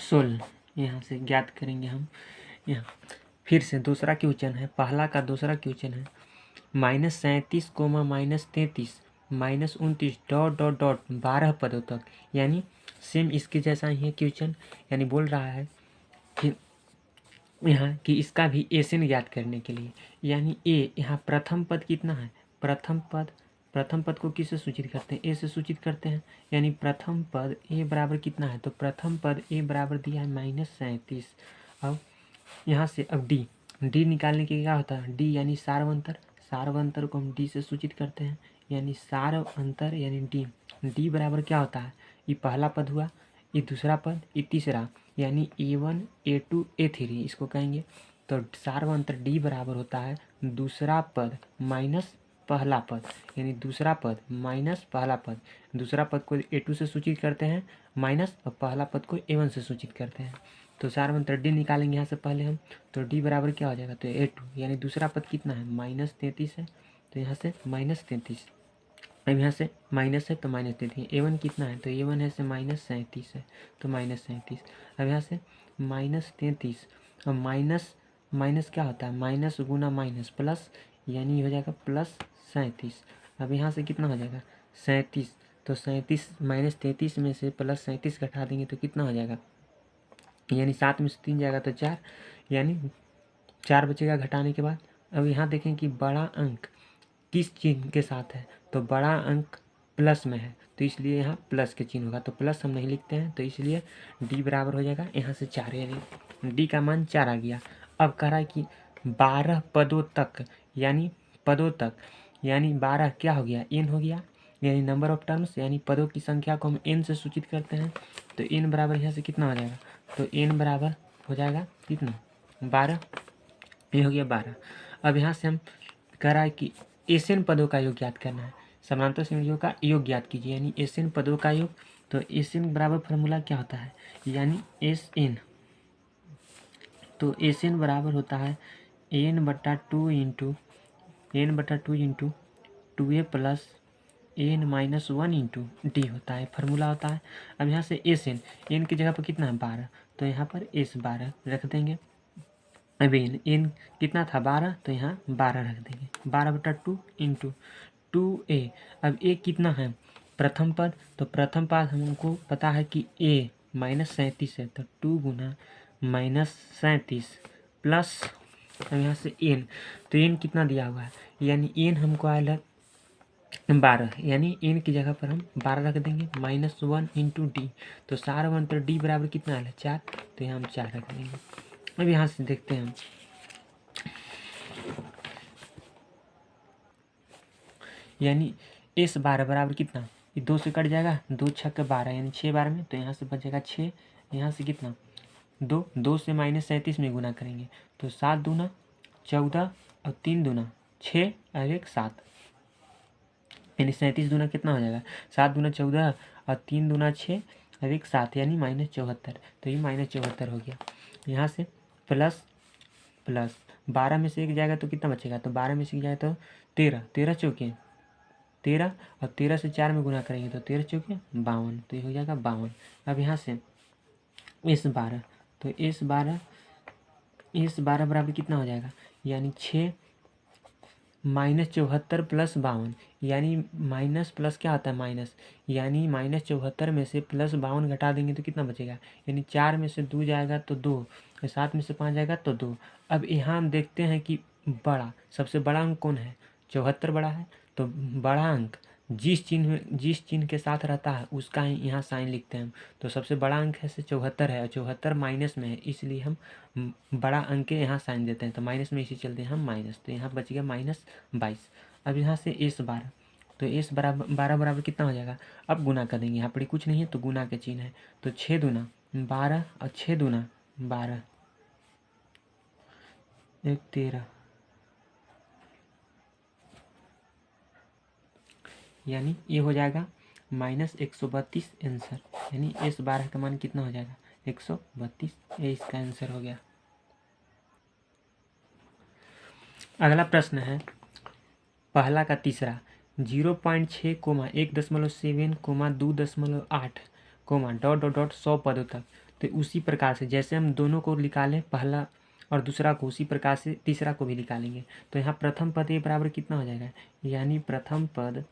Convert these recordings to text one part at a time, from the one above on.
16 यहाँ से ज्ञात करेंगे हम। यहाँ फिर से दूसरा क्वेश्चन है, पहला का दूसरा क्वेश्चन है -37, -33, -29 डॉट डॉट डॉट 12 पदों तक, यानी सेम इसके जैसा ही है क्वेश्चन। यानी बोल रहा है कि यहाँ कि इसका भी एसन ज्ञात करने के लिए, यानी ए यहाँ प्रथम पद कितना है, प्रथम पद को किससे सूचित करते हैं, ए से सूचित करते हैं। यानी प्रथम पद ए बराबर कितना है, तो प्रथम पद ए बराबर दिया है -37। अब यहाँ से अब डी निकालने के क्या होता है, डी यानी सार्वंतर को हम डी से सूचित करते हैं। यानी सार्वंतर यानी डी बराबर क्या होता है, ये पहला पद हुआ, ये दूसरा पद, ये तीसरा, यानी A1 A2 A3 इसको कहेंगे। तो सार्वंतर डी बराबर होता है दूसरा पद माइनस पहला पद, यानी दूसरा पद माइनस पहला पद। दूसरा पद को A2 से सूचित करते हैं माइनस, और पहला पद को A1 से सूचित करते हैं। तो सार्वंतर डी निकालेंगे यहाँ से पहले हम, तो डी बराबर क्या हो जाएगा, तो A2 यानी दूसरा पद कितना है, -33 है, तो यहाँ से -33। अब यहाँ से माइनस है तो -33, A1 कितना है, तो A1 है से -37 है, तो -37। अब यहाँ से -33 और माइनस क्या होता है, माइनस गुना माइनस प्लस, यानी हो जाएगा +37। अब यहाँ से कितना हो जाएगा 37, तो 37 -33 में से +37 घटा देंगे तो कितना हो जाएगा, यानी 7 में से 3 जाएगा तो 4, यानी 4 बचेगा घटाने के बाद। अब यहाँ देखें कि बड़ा अंक किस चिन्ह के साथ है, तो बड़ा अंक प्लस में है, तो इसलिए यहाँ प्लस के चिन्ह होगा, तो प्लस हम नहीं लिखते हैं, तो इसलिए डी बराबर हो जाएगा यहाँ से 4, यानी डी का मान 4 आ गया। अब कह रहा है कि 12 पदों तक, यानी 12 क्या हो गया, एन हो गया, यानी नंबर ऑफ टर्म्स, यानी पदों की संख्या को हम एन से सूचित करते हैं। तो एन बराबर यहाँ से कितना हो जाएगा, तो एन बराबर हो जाएगा कितना, 12, ये हो गया 12। अब यहाँ से हम कह रहा है कि एसएन पदों का योग ज्ञात करना है, समानांतर श्रेणियों का योग ज्ञात कीजिए, यानी एसएन पदों का योग। तो एसएन बराबर फॉर्मूला क्या होता है, यानी एसएन, तो एसएन बराबर होता है n/2 into 2a plus n-1 into d होता है, फार्मूला होता है। अब यहाँ से एन की जगह पर कितना है 12, तो यहाँ पर S12 रख देंगे। अब एन कितना था 12, तो यहाँ 12 रख देंगे, 12/2 इंटू 2a। अब a कितना है प्रथम पद, तो प्रथम पद हमको पता है कि a -37 है, तो 2 गुना -37 प्लस, अब यहाँ से n, तो n कितना दिया हुआ है, यानी n हमको आया 12, यानी n की जगह पर हम 12 रख देंगे, -1 इंटू डी, तो सार्वंतर डी बराबर कितना आया 4, तो यहाँ हम 4 रख देंगे। अब यहाँ से देखते हैं हम, यानी S12 बराबर कितना, ये 2 से कट जाएगा, 2 छक्के 12, यानी 6 12 में, तो यहाँ से बचेगा 6, यहाँ से कितना 2 से -37 में गुना करेंगे, तो 7 दूना 14 और 3 दूना 6 और 1 7, यानी 37 दूना कितना हो जाएगा, 7 दूना 14 और 3 दूना 6 और 1 7, यानी -74, तो ये -74 हो गया। यहाँ से प्लस 12 में से 1 जाएगा तो कितना बचेगा, तो 12 में से 1 जाए तो 13 चौके 13, और 13 से 4 में गुना करेंगे तो 13 चौके 52, तो ये हो जाएगा 52। अब यहाँ से S12, तो S12 बराबर कितना हो जाएगा, यानी 6 -74 प्लस 52, यानी माइनस प्लस क्या होता है माइनस, यानी -74 में से +52 घटा देंगे तो कितना बचेगा, यानी 4 में से 2 जाएगा तो 2, 7 में से 5 जाएगा तो 2। अब यहाँ हम देखते हैं कि सबसे बड़ा अंक कौन है, 74 बड़ा है, तो बड़ा अंक जिस चिन्ह के साथ रहता है उसका ही यहाँ साइन लिखते हैं हम। तो सबसे बड़ा अंक है 74 है, और 74 माइनस में है, इसलिए हम बड़ा अंक के यहाँ साइन देते हैं, तो माइनस में इसी चलते हैं हम माइनस, तो यहाँ बच गया -22। अब यहाँ से S12, तो S12 बराबर कितना हो जाएगा, अब गुना कर देंगे, यहाँ पर कुछ नहीं है तो गुना के चिन्ह है, तो 6 दूना 12 और 6 दूना 12, 1 13, यानी ये हो जाएगा -132 आंसर, यानी S12 का मान कितना हो जाएगा 132, ये इसका आंसर हो गया। अगला प्रश्न है पहला का तीसरा, 0.6, 1.7, 2.8, डॉट 100 पदों तक। तो उसी प्रकार से जैसे हम दोनों को निकालें पहला और दूसरा को, उसी प्रकार से तीसरा को भी निकालेंगे। तो यहाँ प्रथम पद ए बराबर कितना हो जाएगा, यानी प्रथम पद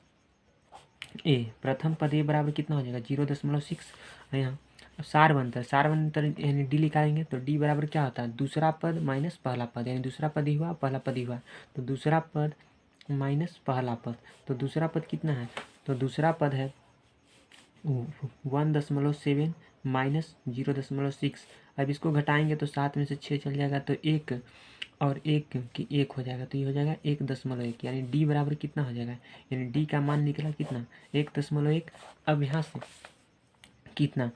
ए बराबर कितना हो जाएगा 0.6। यहाँ सारवंतर यानी डी निकालेंगे तो डी बराबर क्या होता है, दूसरा पद माइनस पहला पद, यानी दूसरा पद ही हुआ पहला पद ही हुआ, तो दूसरा पद माइनस पहला पद। तो दूसरा पद कितना है, तो दूसरा पद है 1.7 माइनस 0.6। अब इसको घटाएंगे तो 7 में से 6 चल जाएगा, तो 1 और 1 की 1 हो जाएगा, तो ये हो जाएगा 1.1, यानी डी बराबर कितना हो जाएगा, यानी डी का मान निकला कितना 1.1। अब यहाँ से कितना,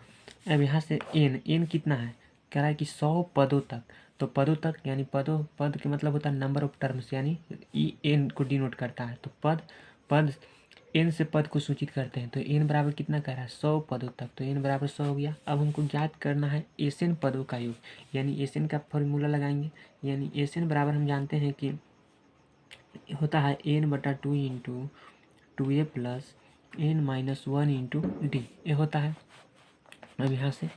अब यहाँ से एन कितना है, कह रहा है कि 100 पदों तक। तो पदों तक यानी पद के मतलब होता है नंबर ऑफ टर्म्स, यानी ई एन को डिनोट करता है। तो पद एन से पद को सूचित करते हैं। तो एन बराबर कितना कह रहा है 100 पदों तक, तो एन बराबर 100 हो गया। अब हमको ज्ञात करना है एसएन पदों का योग, यानी एसएन का फॉर्मूला लगाएंगे। यानी एसएन बराबर हम जानते हैं कि होता है n/2 into 2a plus n-1 into D, ये होता है। अब यहाँ से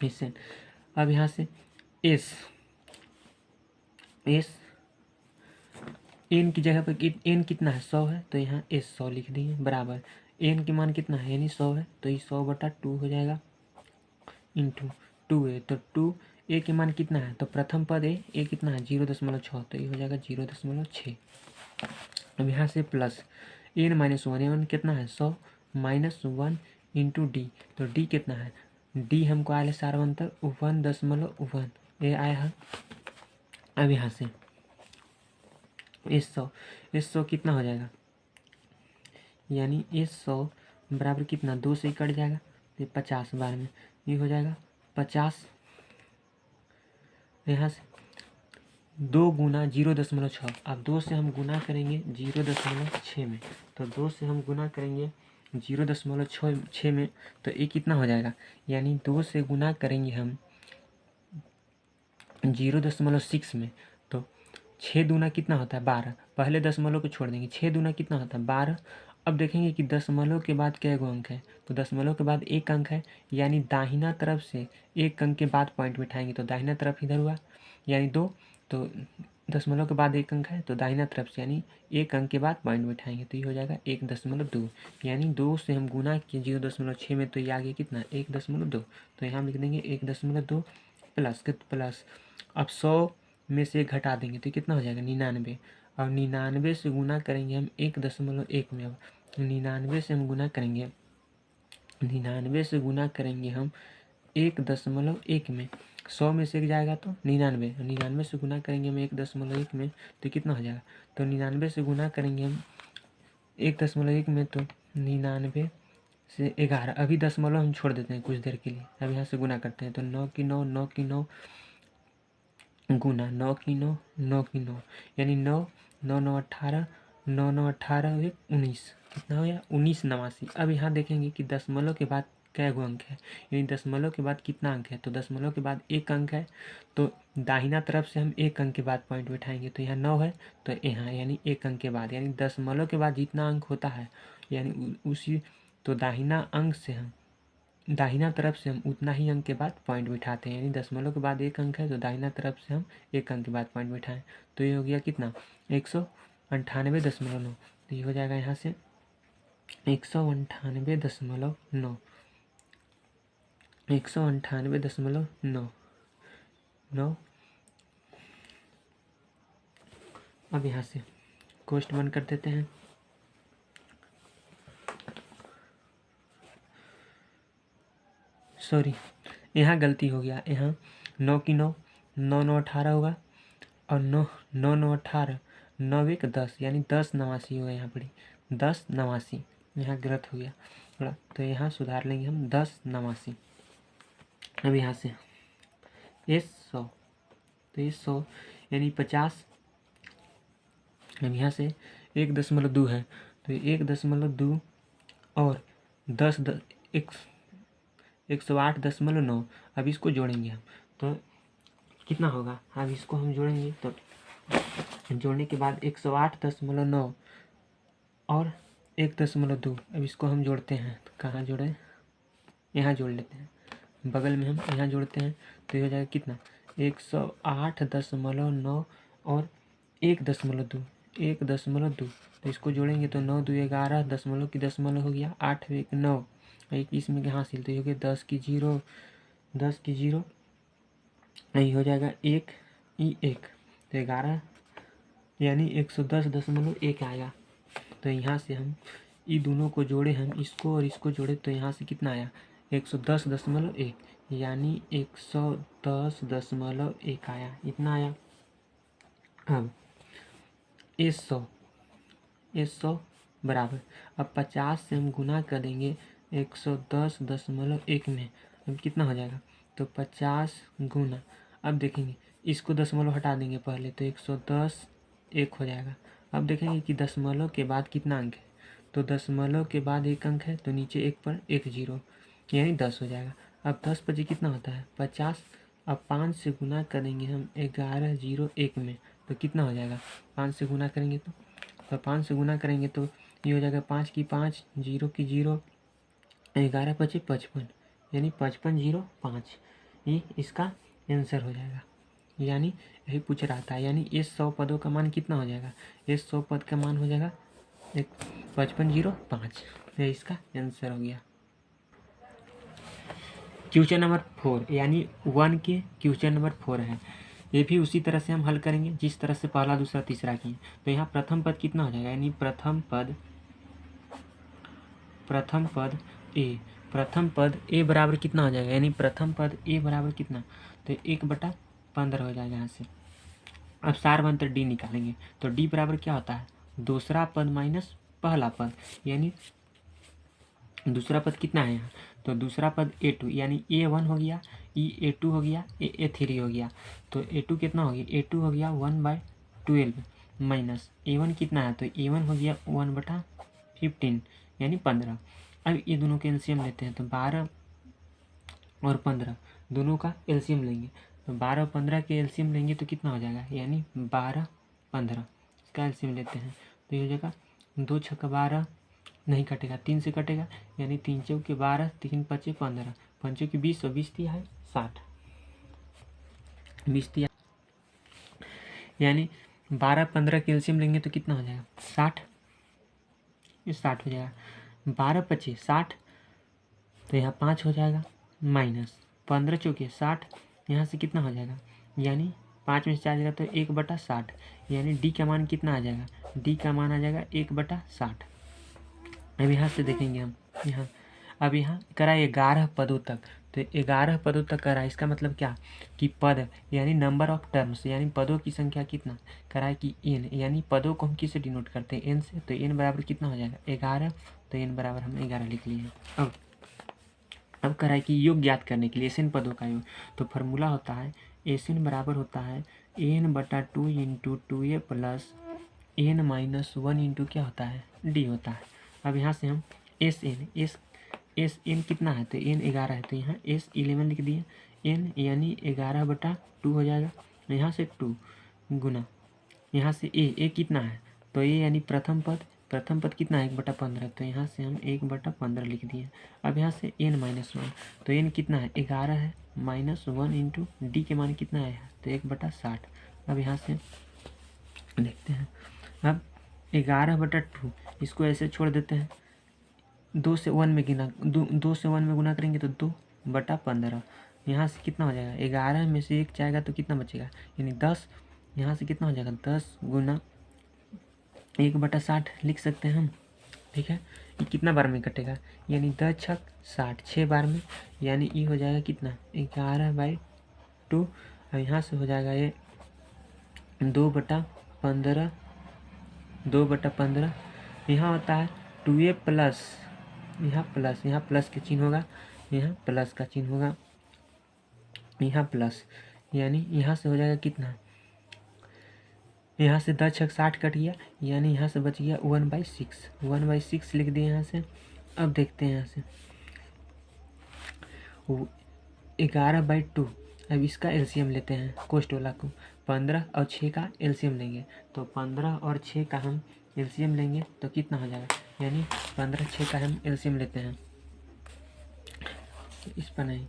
एसएन, अब यहाँ से एस एन की जगह पर एन कितना है 100 है, तो यहाँ एस 100 लिख दिए बराबर एन की मान कितना है यानी 100 है, तो ये 100/2 हो जाएगा इंटू 2a। तो 2a के मान कितना है, तो प्रथम पद ए कितना है 0.6, तो ये हो जाएगा 0.6। अब यहाँ से प्लस n-1 कितना है 100 -1 इंटू डी, तो डी कितना है, डी हमको आया सारवंतर 1.1 ये आया है। अब यहाँ से इस 100 कितना हो जाएगा, यानी इस 100 बराबर कितना 2 से कट जाएगा, तो 50 बार में ये हो जाएगा 50। यहाँ से 2 गुना 0.6, अब 2 से हम गुना करेंगे 0.6 में, तो 2 से हम गुना करेंगे 0.6 में, तो ये कितना हो जाएगा, यानी 2 से गुना करेंगे हम 0.6 में, तो 6 दूना कितना होता है 12, पहले दशमलव को छोड़ देंगे, 6 दूना कितना होता है 12। अब देखेंगे कि दशमलव के बाद क्या गो अंक है, तो दशमलव के बाद एक अंक है, यानी दाहिना तरफ से एक अंक के बाद पॉइंट बिठाएंगे, तो दाहिना तरफ इधर हुआ यानी 2, तो दशमलव के बाद एक अंक है तो दाहिना तरफ से यानी एक अंक के बाद पॉइंट बिठाएंगे, तो ये हो जाएगा 1.2, यानी 2 से हम गुना किए 0.6 में, तो ये आगे कितना 1.2, तो यहाँ लिख देंगे 1.2 प्लस। अब 100 में से घटा देंगे तो कितना हो जाएगा 99, और 99 से गुना करेंगे हम 1.1 में। अब 99 से हम गुना करेंगे 1.1 में, 100 में से एक जाएगा तो 99 से गुना करेंगे हम 1.1 में, तो कितना हो जाएगा, तो 99 से गुना करेंगे हम 1.1 में, तो 99 से 11, अभी दशमलव हम छोड़ देते हैं कुछ देर के लिए, अब यहाँ से गुना करते हैं, तो 9 की 9 9 की 9 गुना 9 की 9 9 की 9, यानी 9 9 9 18 9 9 18 19, कितना हो गया 1989। अब यहाँ देखेंगे कि दशमलव के बाद क्या गो अंक है, यानी दशमलव के बाद कितना अंक है, तो दशमलव के बाद एक अंक है, तो दाहिना तरफ से हम एक अंक के बाद पॉइंट बैठाएंगे, तो यहाँ 9 है, तो यहाँ यानी एक अंक के बाद, यानी दशमलव के बाद जितना अंक होता है यानी उसी, तो दाहिना तरफ से हम उतना ही अंक के बाद पॉइंट बिठाते हैं, यानी दशमलव के बाद एक अंक है तो दाहिना तरफ से हम एक अंक के बाद पॉइंट बिठाएं, तो ये हो गया कितना 198.9, तो ये हो जाएगा यहाँ से 198.9। अब यहाँ से क्वेश्चन बंद कर देते हैं। सॉरी, यहाँ गलती हो गया, यहाँ 9 की 9 9 9 18 होगा, और 9 9 9 18 9 1 10, यानी 1089 होगा, यहाँ पर 1089, यहाँ गलत हो गया थोड़ा, तो यहाँ सुधार लेंगे हम 1089। अब यहाँ से 100, तो 100 यानी 50, अब यहाँ से 1.2 है, तो 1.2 और 108.9, अब इसको जोड़ेंगे हम, तो कितना होगा, अब इसको हम जोड़ेंगे, तो जोड़ने के बाद 108.9 और 1.2, अब इसको हम जोड़ते हैं, तो कहाँ जोड़े, यहाँ जोड़ लेते हैं, बगल में हम यहाँ जोड़ते हैं तो ये हो जाएगा कितना 108.9 और 1.2 1.2 तो इसको जोड़ेंगे तो 9 2 11 दशमलव की दशमलव हो गया 8 1 9 21 में हासिल तो ये हो गया 10 की जीरो यही हो जाएगा 1 तो 11 यानी 110.1 आएगा। तो यहाँ से हम ये दोनों को जोड़े हम इसको और इसको जोड़े तो यहाँ से कितना आया 110.1 यानी 110.1 आया, इतना आया। अब 100 बराबर अब 50 से हम गुना करेंगे 110.1 में, अब कितना हो जाएगा तो 50 गुना, अब देखेंगे इसको दशमलव हटा देंगे पहले तो 110 1 हो जाएगा। अब देखेंगे कि दशमलव के बाद कितना अंक है तो दशमलव के बाद एक अंक है तो नीचे एक पर एक जीरो यानी 10 हो जाएगा। अब 10 पची कितना होता है 50। अब 5 से गुना करेंगे हम 1101 में तो कितना हो जाएगा 5 से गुना करेंगे तो 5 से गुना करेंगे तो ये हो जाएगा 5 की 5 0 की 0 11 पचे 55 यानी 5505 ये इसका आंसर हो जाएगा। यानी यही पूछ रहा था, यानी इस 100 पदों का मान कितना हो जाएगा, इस 100 पद का मान हो जाएगा 5505, ये इसका आंसर हो गया। क्वेश्चन नंबर 4 यानी 1 के क्वेश्चन नंबर 4 है। ये भी उसी तरह से हम हल करेंगे जिस तरह से पहला दूसरा तीसरा किए। तो यहाँ प्रथम पद कितना हो जाएगा, यानी प्रथम पद ए बराबर कितना हो जाएगा, यानी प्रथम पद ए बराबर कितना तो 1/15 हो जाएगा यहाँ से। अब सार अंतर डी निकालेंगे तो डी बराबर क्या होता है दूसरा पद माइनस पहला पद, यानी दूसरा पद कितना है यहाँ तो दूसरा पद A2 यानी A1 हो गया, A2 हो गया, A3 हो गया। तो A2 कितना हो गया A2 हो गया 1/12 माइनस A1 कितना है तो A1 हो गया 1/15 यानी 15। अब ये दोनों के एलसीएम लेते हैं तो 12 और 15 दोनों का एलसीएम लेंगे तो 12 और 15 के एलसीएम लेंगे तो कितना हो जाएगा, यानी 12 15 इसका एलसीएम लेते हैं तो ये हो जाएगा 2 छक्का 12 नहीं कटेगा 3 से कटेगा, यानी 3 चौके 12 3 पचे 15 5 की 20 और 20 दिया है 60 20 दिया, यानी 12 15 के एलसीएम लेंगे तो कितना हो जाएगा 60, ये 60 हो जाएगा। 12 पचे 60 तो यहाँ 5 हो जाएगा माइनस 15 चौके 60 यहाँ से कितना हो जाएगा, यानी 5 में से 4 जाएगा तो 1/60 यानी डी का मान कितना आ जाएगा, डी का मान आ जाएगा 1/60। अब यहाँ से देखेंगे हम यहाँ, अब यहाँ करा 11 पदों तक, तो 11 पदों तक करा, इसका मतलब क्या कि पद यानी नंबर ऑफ टर्म्स यानी पदों की संख्या कितना करा है कि n, यानी पदों को हम किससे डिनोट करते हैं n से, तो n बराबर कितना हो जाएगा 11, तो n बराबर हम 11 लिख लिए हैं। अब करा है कि योग ज्ञात करने के लिए एन पदों का योग, तो फार्मूला होता है एन बराबर होता है n/2 × 2a plus n-1 into क्या होता है d होता है। अब यहाँ से हम एस एन कितना है तो n 11 है तो यहाँ S11 लिख दिए, n यानी 11/2 हो जाएगा, यहाँ से 2 गुना यहाँ से ए कितना है तो ए यानी प्रथम पद कितना है 1/15 तो यहाँ से हम 1/15 लिख दिए। अब यहाँ से n-1 तो n कितना है 11 है -1 इंटू डी के मान कितना है तो 1/60। अब यहाँ से देखते हैं, अब 11/2 इसको ऐसे छोड़ देते हैं, 2 से 1 में गुना करेंगे तो 2/15 यहाँ से कितना हो जाएगा 11 में से 1 जाएगा तो कितना बचेगा यानी 10, यहाँ से कितना हो जाएगा 10 गुना 1/60 लिख सकते हैं हम, ठीक है। ये कितना बार में कटेगा यानी 10 छक 60 6 बार में, यानी ये हो जाएगा कितना 11/2 और यहाँ से हो जाएगा ये 2/15 यहाँ होता है 2a प्लस यहाँ प्लस का चिन्ह होगा, यहाँ प्लस का चिन्ह होगा, यहाँ प्लस, यानी यहाँ से हो जाएगा कितना यहाँ से 10 छक 60 कट गया, यानी यहाँ से बच गया 1/6 लिख दिए यहाँ से। अब देखते हैं यहाँ से 11/2, अब इसका एलसीएम लेते हैं कोष्ट वाला को, 15 और 6 का एलसीएम लेंगे तो 15 और 6 का हम एलसीएम लेंगे तो कितना हो जाएगा, यानी 15 6 का हम एलसीएम लेते हैं इस पर नहीं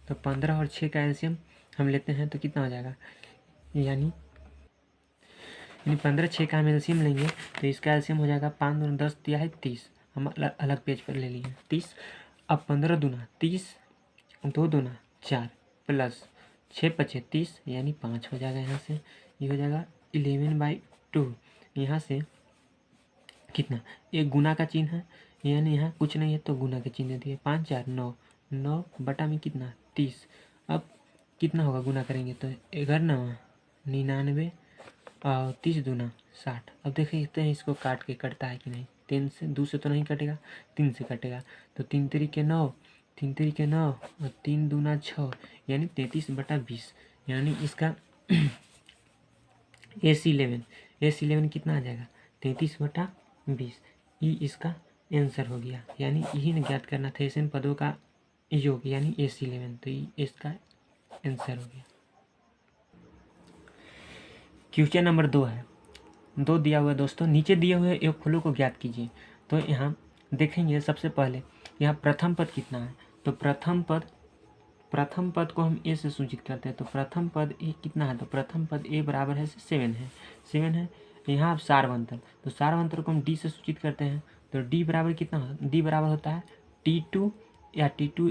तो 15 और 6 का एलसीएम हम लेते हैं तो कितना हो जाएगा, यानी 15 6 का हम एलसीएम लेंगे तो इसका एलसीएम हो जाएगा 5 दूना 10 दिया है 30, हम अलग पेज पर ले लिए 30। अब 15 दूना 30, 2 दूना 4 प्लस 6 पचे 30 यानी 5 हो जाएगा। यहाँ से ये हो जाएगा 11/2। यहाँ से कितना, एक गुना का चिन्ह है यानी यहाँ कुछ नहीं है तो गुना का चिन्ह दिए, 5 4 9, 9 बटा में कितना 30। अब कितना होगा गुना करेंगे तो 11 9 99 और 30 दूना 60। अब देखते हैं इसको काट के कटता है कि नहीं, 3 से 2 से तो नहीं कटेगा, 3 से कटेगा तो 3 तरीके 9, 3 तरीके 9 और 3 दूना 6 यानी 33/20। यानी इसका AC11 कितना आ जाएगा 33/20। ये इसका आंसर हो गया, यानी यही ज्ञात करना था एसएन पदों का योग यानी AC11, तो ये इसका आंसर हो गया। क्वेश्चन नंबर 2 है, 2 दिया हुआ है दोस्तों, नीचे दिए हुए योगफलों को ज्ञात कीजिए। तो यहाँ देखेंगे सबसे पहले यहाँ प्रथम पद कितना है, तो प्रथम पद को हम ए से सूचित करते हैं, तो प्रथम पद ए कितना है, तो प्रथम पद ए बराबर है 7 है। यहाँ अब सारवंतर, तो सारवंतर को हम डी से सूचित करते हैं, तो डी बराबर कितना है, डी बराबर होता है T2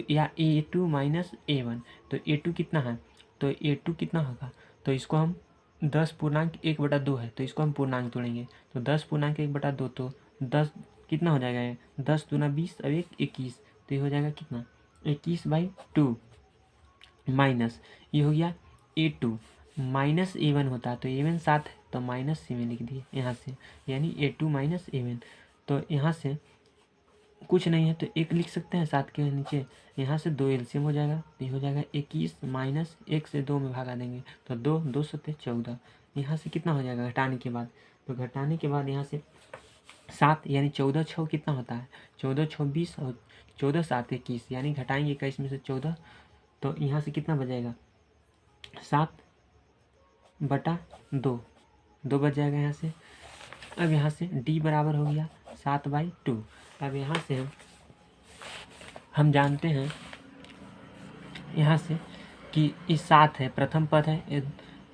या A2 माइनस A1। तो A2 कितना है, तो A2 कितना होगा, तो इसको हम 10.1/2 है तो इसको हम पूर्णांक तोड़ेंगे, तो 10.1/2 तो 10 कितना हो जाएगा, ये 10 दूना 20 और 1 21, तो ये हो जाएगा कितना 21/2 माइनस ये हो गया A2 माइनस A1 होता है, तो A1 7 है तो माइनस 7 लिख दिए यहाँ से, यानी A2 माइनस A1। तो यहाँ से कुछ नहीं है तो 1 लिख सकते हैं 7 के नीचे, यहाँ से 2 एलसीएम हो जाएगा, तो ये हो जाएगा 21 माइनस 1 से 2 में भागा देंगे तो 2 2 7 14। यहाँ से कितना हो जाएगा घटाने के बाद, तो घटाने के बाद यहाँ से 7 यानी 14 6 कितना होता है, 14 6 20 और 14 7 21, यानी घटाएंगे 21 में से 14, तो यहाँ से कितना बचेगा 7/2 बच जाएगा यहाँ से। अब यहाँ से डी बराबर हो गया 7/2। अब यहाँ से हम जानते हैं यहाँ से कि ये 7 है, प्रथम पद है,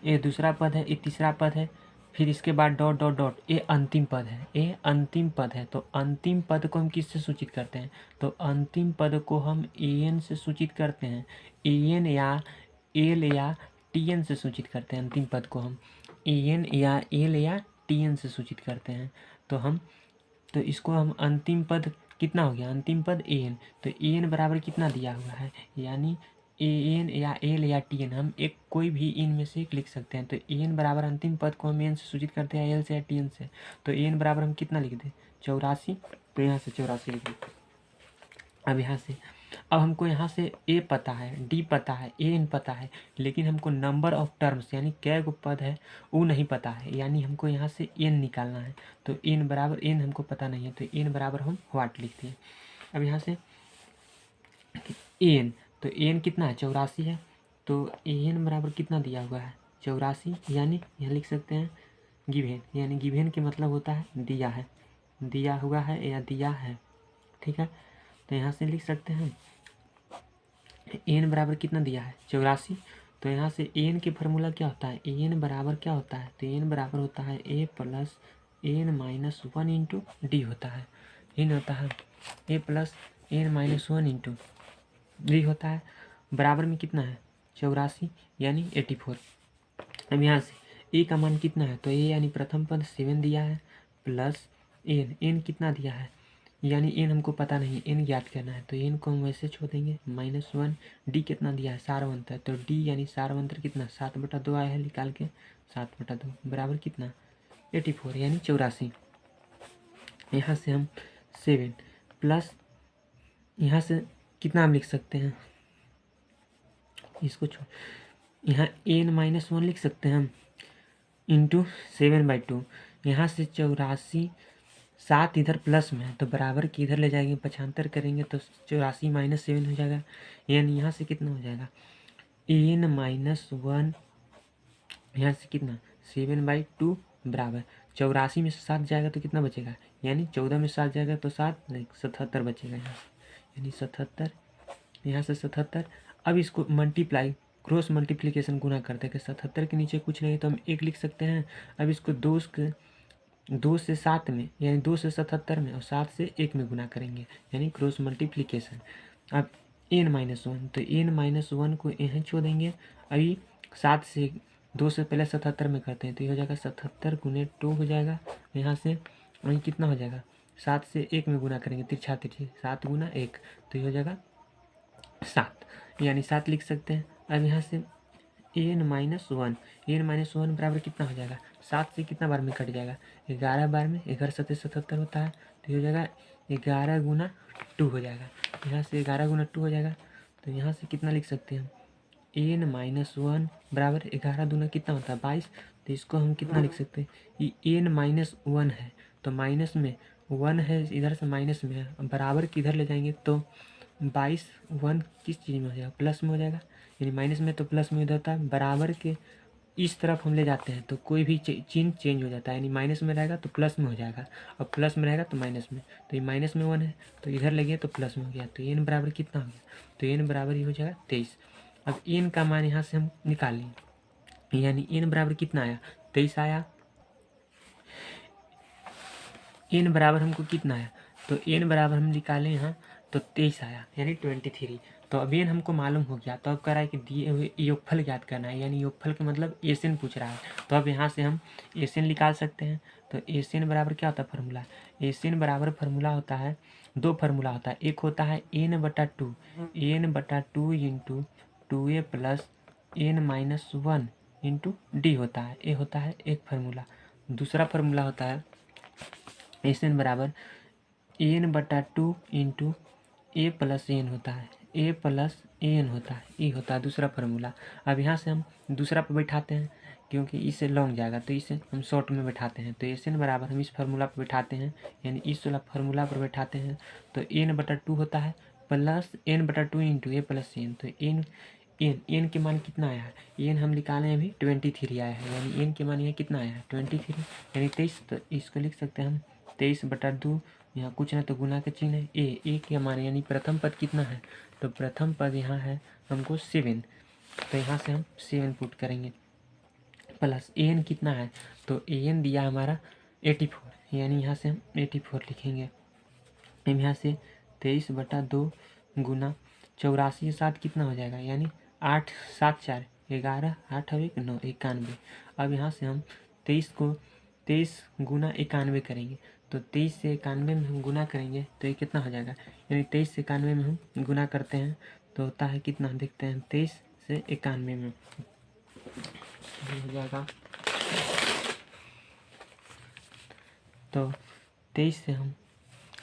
ये दूसरा पद है, ये तीसरा पद है, फिर इसके बाद डॉट डॉट डॉट ये अंतिम पद है, ये अंतिम पद है। तो अंतिम पद को हम किससे सूचित करते हैं, तो अंतिम पद को हम AN से सूचित करते हैं, AN या L या TN से सूचित करते हैं। अंतिम पद को हम AN या L या TN से सूचित करते हैं। तो इसको हम अंतिम पद कितना हो गया, अंतिम पद AN, तो AN बराबर कितना दिया हुआ है, यानी AN या L या TN हम एक कोई भी इनमें से एक लिख सकते हैं। तो AN बराबर अंतिम पद को हम AN से सूचित करते हैं L से या TN से, तो AN बराबर हम कितना लिख दें 84, तो यहाँ से 84 लिख दें। अब हमको यहाँ से A पता है, D पता है, AN पता है, लेकिन हमको नंबर ऑफ टर्म्स यानी कै गो पद है वो नहीं पता है, यानी हमको यहाँ से N निकालना है। तो N बराबर N हमको पता नहीं है, तो N बराबर हम वाट लिखते हैं। अब यहाँ से AN, तो AN कितना है 84 है, तो AN बराबर कितना दिया हुआ है 84, यानी यहाँ लिख सकते हैं गिवेन, यानी गिवेन के मतलब होता है दिया है, दिया हुआ है या दिया है, ठीक है। तो यहाँ से लिख सकते हैं एन बराबर कितना दिया है 84, तो यहाँ से एन के फार्मूला क्या होता है, एन बराबर क्या होता है, तो एन बराबर होता है A plus n minus 1 into d होता है, एन होता है A plus n minus 1 into d होता है, बराबर में कितना है 84 यानी 84। अब यहाँ से ए का मान कितना है, तो ए यानी प्रथम पद 7 दिया है प्लस एन कितना दिया है, यानी एन हमको पता नहीं, एन ज्ञात करना है, तो एन को हम वैसे छोड़ देंगे -1। डी कितना दिया है सारवंतर, तो डी यानी सारवंतर कितना 7/2 आया है, निकाल के 7/2 बराबर कितना 84 यानी 84। यहाँ से हम 7 प्लस यहाँ से कितना हम लिख सकते हैं, इसको छोड़ यहाँ n-1 लिख सकते हैं हम इंटू 7/2। यहाँ से 84, 7 इधर प्लस में है तो बराबर की इधर ले जाएंगे, 75 करेंगे तो 84 माइनस 7 हो जाएगा, यानी यहाँ से कितना हो जाएगा n-1, यहाँ से कितना 7/2 बराबर 84 में से 7 जाएगा तो कितना बचेगा, यानी 14 में 7 जाएगा तो 7 नहीं 77 बचेगा यहाँ से, यानी 77, यहाँ से 77। अब इसको मल्टीप्लाई क्रॉस मल्टीप्लिकेशन गुना करते हैं कि 77 के नीचे कुछ नहीं तो हम 1 लिख सकते हैं। अब इसको 2 से 7 में यानी 2 से 77 में और 7 से 1 में गुना करेंगे यानी क्रॉस मल्टीप्लिकेशन। अब n-1 तो n-1 को यहाँ छोड़ देंगे। अभी 7 से 2 से पहले 77 में करते हैं तो ये हो जाएगा 77 गुने 2 हो जाएगा। यहाँ से वहीं कितना हो जाएगा 7 से 1 में गुना करेंगे तिरछा तिरछी 7 गुना 1 तो ये हो जाएगा 7 यानी 7 लिख सकते हैं। अब यहाँ से n-1 बराबर कितना हो जाएगा 7 से कितना बार में कट जाएगा 11 बार में 11 7 77 होता है तो ये हो जाएगा 11 गुना 2 हो जाएगा। यहाँ से 11 गुना 2 हो जाएगा तो यहाँ से कितना लिख सकते हैं n-1 बराबर 11 दूना कितना होता है 22। तो इसको हम कितना लिख सकते हैं ये n-1 है तो माइनस में 1 है इधर से माइनस में है बराबर किधर ले जाएंगे तो 22 1 किस चीज़ में हो जाएगा प्लस में हो जाएगा यानी माइनस में तो प्लस में इधर होता है बराबर के इस तरफ हम ले जाते हैं तो कोई भी चिन्ह चेंज हो जाता है यानी माइनस में रहेगा तो प्लस में हो जाएगा और प्लस में रहेगा तो माइनस में तो ये माइनस में 1 है तो इधर ले गया तो प्लस में हो गया तो n बराबर कितना हो गया तो n बराबर ये हो जाएगा 23। अब n का मान यहाँ से हम निकाल लेंगे यानी n बराबर कितना आया 23 आया। n बराबर हमको कितना आया तो n बराबर हम निकालें यहाँ तो 23 आया यानी 23। तो अब n हमको मालूम हो गया तो अब कह रहा है कि दिए हुए योगफल ज्ञात करना है यानी योगफल का मतलब एसएन पूछ रहा है तो अब यहाँ से हम एसएन निकाल सकते हैं। तो एसएन बराबर क्या होता है फार्मूला एसएन बराबर फार्मूला होता है 2 फार्मूला होता है एक होता है n/2 into 2a plus n-1 into d होता है ये होता है एक फार्मूला। दूसरा फार्मूला होता है एसएन बराबर n/2 इंटू ए प्लस एन होता है ए प्लस एन होता है ये होता है दूसरा फार्मूला। अब यहाँ से हम दूसरा पर बैठाते हैं क्योंकि इससे लॉन्ग जाएगा तो इसे हम शॉर्ट में बैठाते हैं तो एसएन बराबर हम इस फार्मूला पर बैठाते हैं यानी इस वाला फार्मूला पर बैठाते हैं तो n/2 होता है प्लस n/2 इंटू ए प्लस एन तो एन के मान कितना आया है एन हम निकाले अभी 23 आया है यानी एन के मान यहाँ कितना आया है 23 यानी 23। तो इसको लिख सकते हैं हम 23/2 यहाँ कुछ ना तो गुना का चिन्ह है ए के मान यानी प्रथम पद कितना है तो प्रथम पद यहाँ है हमको 7 तो यहाँ से हम 7 पुट करेंगे प्लस एन कितना है तो एन दिया हमारा 84 यानी यहाँ से हम 84 लिखेंगे। यहाँ से 23/2 गुना 84 के साथ कितना हो जाएगा यानी 8 7 4 11 8 और 1 9 91। अब यहाँ से हम 23 गुना 91 करेंगे तो 23 से 91 में हम गुना करेंगे तो ये कितना हो जाएगा यानी 23 से 91 में हम गुना करते हैं तो होता है कितना देखते हैं 23 से 91 में हो जाएगा तो 23 से हम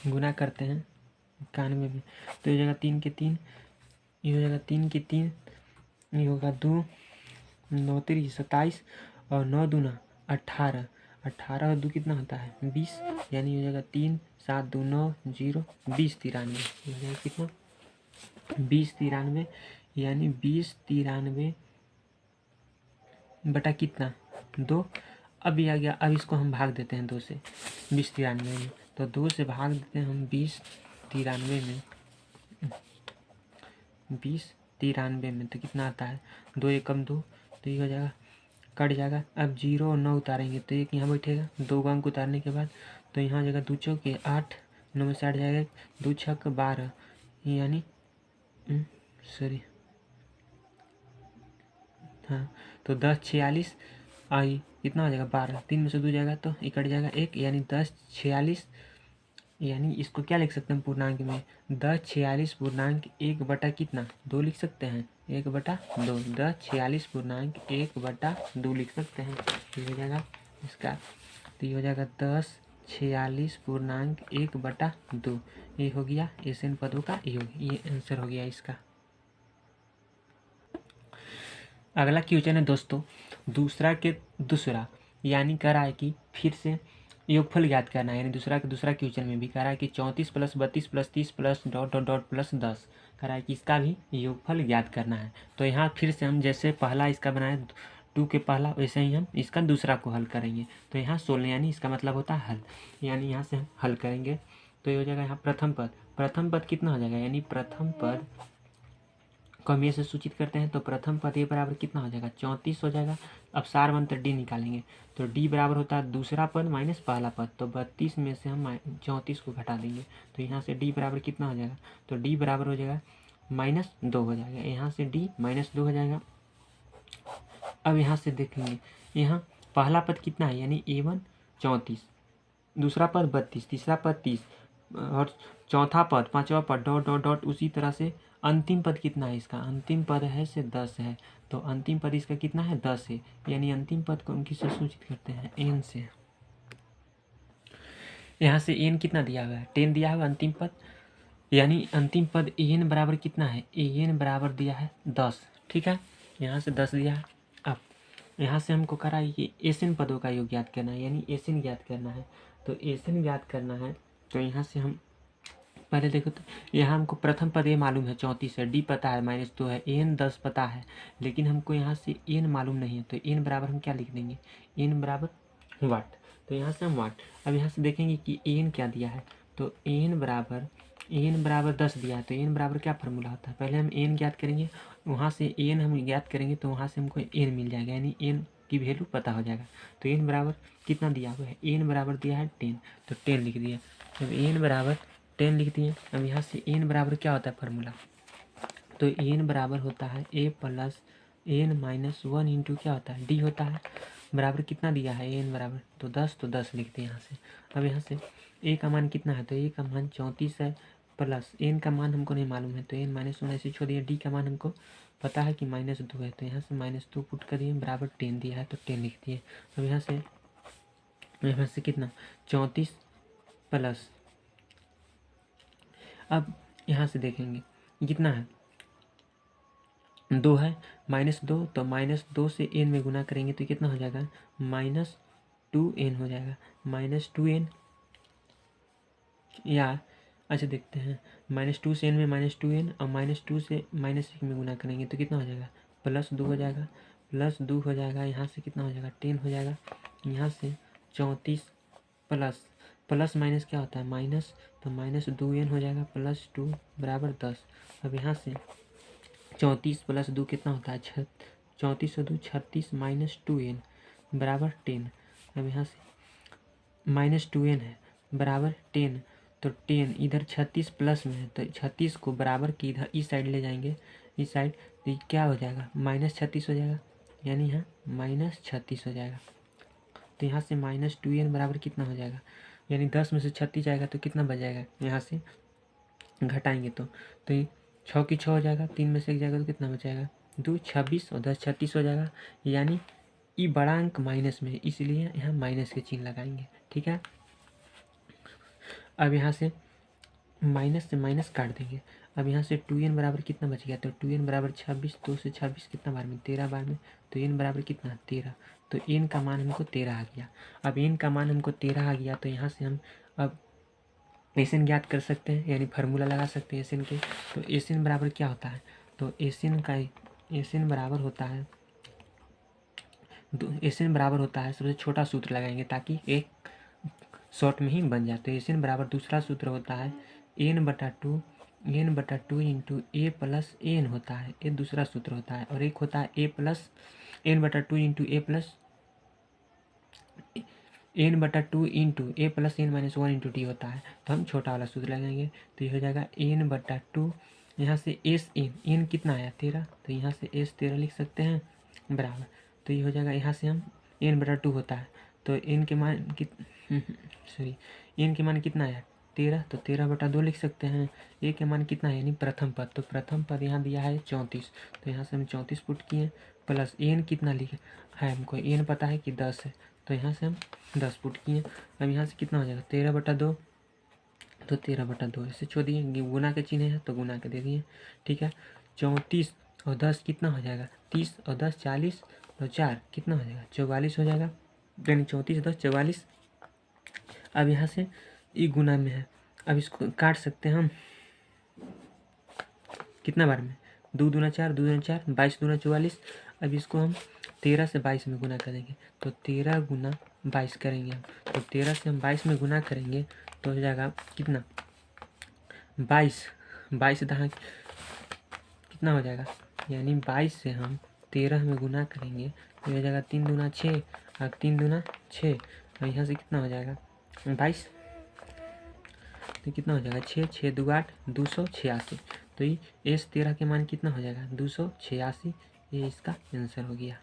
गुना करते हैं 91 में तो ये हो जाएगा 3 के 3 ये हो जाएगा 3 के 3 ये होगा 2 9 3 27 और 9 दूना 18 18 और 2 कितना होता है 20 यानी हो जाएगा 3 7 2 9 0 20 93 हो जाएगा कितना 20 93 यानी 20 93 बटा कितना 2। अब ये आ गया अब इसको हम भाग देते हैं 2 से 20 93 में तो 2 से भाग देते हैं हम 20 93 में 20 93 में तो कितना आता है 2 एकम 2 तो ये हो जाएगा कट जाएगा। अब 0 और 9 उतारेंगे तो एक यहाँ बैठेगा 2 अंक उतारने के बाद तो यहाँ जगह 2 चौके 8 9 में 60 जाएगा 2 छक 12 यानी सॉरी हाँ तो 10 46 आई कितना हो जाएगा 12 3 में से 2 जाएगा तो ये कट जाएगा 1 यानी 10 46 यानी इसको क्या लिख सकते हैं पूर्णांक में 10 46 पूर्णांक 1 बटा कितना 2 लिख सकते हैं 1/2 10 46 पूर्णांक 1/2 लिख सकते हैं ये हो जाएगा इसका तो ये हो जाएगा 10 46 पूर्णांक 1/2 ये हो गया एसएन पदों का योग ये आंसर हो गया इसका। अगला क्वेश्चन है दोस्तों दूसरा यानी कह रहा है कि फिर से योगफल ज्ञात करना है यानी दूसरा क्वेश्चन में भी कह रहा है कि 34 plus 32 plus 30 plus dot dot dot plus 10 कह रहा है कि इसका भी योगफल ज्ञात करना है। तो यहाँ फिर से हम जैसे पहला इसका बनाया 2 के पहला वैसे ही हम इसका दूसरा को हल करेंगे तो यहाँ 16 यानी इसका मतलब होता है हल यानी यहाँ से हम हल करेंगे तो ये हो जाएगा यहाँ प्रथम पद कितना हो जाएगा यानी प्रथम पद क्रमीय से सूचित करते हैं तो प्रथम पद ए बराबर कितना हो जाएगा 34 हो जाएगा। अब सार मंत्र डी निकालेंगे तो डी बराबर होता है दूसरा पद माइनस पहला पद, तो 32 में से हम 34 को घटा देंगे तो यहाँ से डी बराबर कितना हो जाएगा, तो डी बराबर हो जाएगा -2 हो जाएगा। यहाँ से डी -2 हो जाएगा। अब यहाँ से देखेंगे, यहाँ पहला पद कितना है यानी A1 34, दूसरा पद 32, तीसरा पद 30 और चौथा पद पांचवा पद डॉट डॉट डॉट। उसी तरह से अंतिम पद कितना है, इसका अंतिम पद है से 10 है, तो अंतिम पद इसका कितना है 10 है, यानी अंतिम पद को उनकी से सूचित करते हैं n से। यहाँ से n कितना दिया हुआ है 10 दिया हुआ अंतिम पद, यानी अंतिम पद an बराबर कितना है, an बराबर दिया है 10। ठीक है, यहाँ से 10 दिया है। अब यहाँ से हमको करा ये एसएन पदों का योग ज्ञात करना है, यानी एसएन ज्ञात करना है। तो एसएन ज्ञात करना है तो यहाँ से हम पहले देखो, तो यहाँ हमको प्रथम पद ए मालूम है 34 है, डी पता है -2 है, एन 10 पता है, लेकिन हमको यहाँ से एन मालूम नहीं है, तो एन बराबर हम क्या लिख देंगे, एन बराबर वाट, तो यहाँ से हम वाट। अब यहाँ से देखेंगे कि एन क्या दिया है, तो एन बराबर 10 दिया है, तो एन बराबर क्या फार्मूला होता है, पहले हम एन ज्ञात करेंगे, वहाँ से एन हम ज्ञात करेंगे तो वहाँ से हमको एन मिल जाएगा, यानी एन की वैल्यू पता हो जाएगा। तो एन बराबर कितना दिया हुआ है, एन बराबर दिया है 10, तो 10 लिख दिया। जब एन बराबर 10 लिख दिए, अब यहाँ से एन बराबर क्या होता है फार्मूला, तो एन बराबर होता है a plus n minus 1 into क्या होता है डी होता है, बराबर कितना दिया है एन बराबर तो 10, तो 10 लिख दिए यहाँ से। अब यहाँ से ए का मान कितना है, तो ए का मान 34 है, प्लस एन का मान हमको नहीं मालूम है तो एन -1 ऐसे छोड़ दिए, डी का मान हमको पता है कि -2 है, तो यहाँ से -2 पुट करिए, बराबर 10 दिया है तो 10 लिख दिए। अब यहाँ से कितना 34 प्लस, अब यहाँ से देखेंगे कितना है 2 है, -2, तो -2 से n में गुना करेंगे तो कितना हो जाएगा -2n हो जाएगा, -2n, या अच्छा देखते हैं, -2 से n में -2n और -2 से -1 में गुना करेंगे तो कितना हो जाएगा +2 हो जाएगा, +2 हो जाएगा। यहाँ से कितना हो जाएगा 10 हो जाएगा। यहाँ से 34 प्लस माइनस क्या होता है माइनस, तो -2n हो जाएगा, +2 बराबर 10। अब यहाँ से 34 + 2 कितना होता है 34 और 2 36 -2n बराबर 10। अब यहाँ से -2n है बराबर 10, तो 10 इधर 36 प्लस में है तो 36 को बराबर की इधर इस साइड ले जाएंगे, इस साइड तो क्या हो जाएगा -36 हो जाएगा, यानी यहाँ -36 हो जाएगा। तो यहाँ से -2n बराबर कितना हो जाएगा, यानी 10 में से 36 जाएगा तो कितना बच जाएगा, यहाँ से घटाएंगे तो ये 6 की 6 हो जाएगा, 3 में से 1 जाएगा तो कितना बचाएगा 2 26 और 10 36 हो जाएगा, यानी ई बड़ा अंक माइनस में, इसलिए यहाँ माइनस के चिन्ह लगाएंगे। ठीक है, अब यहाँ से माइनस से माइनस काट देंगे। अब यहाँ से 2n बराबर कितना बच गया, तो 2n बराबर 26, 2 से 26 कितना बार में 13 बार में, तो n बराबर कितना 13, तो n का मान हमको 13 आ गया। अब n का मान हमको 13 आ गया तो यहाँ से हम अब एसएन ज्ञात कर सकते हैं, यानी फार्मूला लगा सकते हैं एसएन के। तो एसएन बराबर क्या होता है, तो एसएन बराबर होता है सबसे छोटा सूत्र लगाएंगे ताकि एक शॉर्ट में ही बन जाए। तो एसएन बराबर दूसरा सूत्र होता है n/2 इंटू ए प्लस एन होता है, ये दूसरा सूत्र होता है, और एक होता है a plus n/2 into A plus n/2 into A plus n-1 into d होता है। तो हम छोटा वाला सूत्र लगाएंगे तो ये हो जाएगा n/2, यहाँ से एस एन कितना आया 13, तो यहाँ से एस 13 लिख सकते हैं बराबर, तो ये हो जाएगा, यहाँ से हम n/2 होता है तो n के मान n के मान कितना आया 13, तो 13/2 लिख सकते हैं। ए के मान कितना है यानी प्रथम पद, तो प्रथम पद यहाँ दिया है 34, तो यहाँ से हम 34 पुट किए, प्लस एन कितना लिखे है हमको एन पता है कि 10 है, तो यहाँ से हम 10 पुट किए। अब यहाँ से कितना हो जाएगा 13/2, तो 13/2 ऐसे छोड़ दिए, गुना के चिन्ह है तो गुना के दे दिए। ठीक है, 34 और 10 कितना हो जाएगा 30 और 10 40 और 4 कितना हो जाएगा 44 हो जाएगा, यानी 34 10 44। अब यहाँ से ये गुना में है, अब इसको काट सकते हैं हम कितना बार में 2 दूना 4 2 दूना 4 22 दूना 44। अब इसको हम 13 से 22 में गुना करेंगे, तो 13 गुना 22 करेंगे हम, तो 13 से हम 22 में गुना करेंगे तो हो जाएगा कितना 22 दहा कितना हो जाएगा, यानी 22 से हम 13 में गुना करेंगे तो हो जाएगा 3 दूना 6 और 3 दूना 6 और यहाँ से कितना हो जाएगा 22, तो कितना हो जाएगा 6 6 2 8 286। तो ये S13 के मान कितना हो जाएगा 286। ये इसका आंसर हो गया।